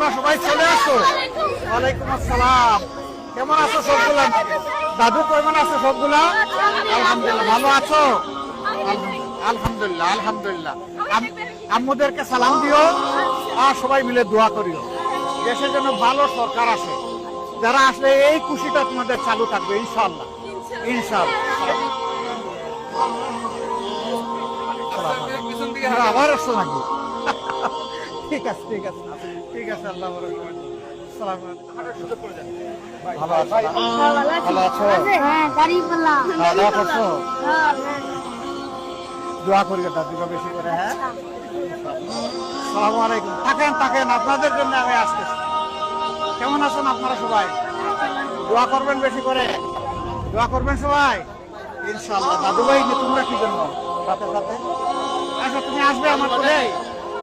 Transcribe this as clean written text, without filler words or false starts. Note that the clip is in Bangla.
তোমরা সবাই চলে আসো। ওয়ালাইকুম আসসালাম। কেমন আছো সবগুলা? দাদু কেমন আছো সবগুলা? আলহামদুলিল্লাহ। ভালো আছো? আলহামদুলিল্লাহ আলহামদুলিল্লাহ। আম্মুদেরকে সালাম দিও আর সবাই মিলে দোয়া করিও। দেশের জন্য ভালো সরকার আছে, যারা আসলে এই খুশিটা তোমাদের চালু থাকবে ইনশাআল্লাহ ইনশাআল্লাহ। আবার আসছো নাকি? ঠিক আছে ঠিক আছে ঠিক আছে। আল্লাহ ভালো আছো? ভালো আছো? দোয়া করছো? দোয়া করি দাদিকে বেশি করে। হ্যাঁ, আসসালামু আলাইকুম। থাকেন থাকেন, আপনাদের জন্য আমি আসতেছি। কেমন আছেন আপনারা সবাই? দোয়া করবেন বেশি করে, দোয়া করবেন সবাই ইনশাআল্লাহ। দাদু ভাই তোমরা কি জন্য সাথে সাথে আচ্ছা তুমি আসবে আমার করে?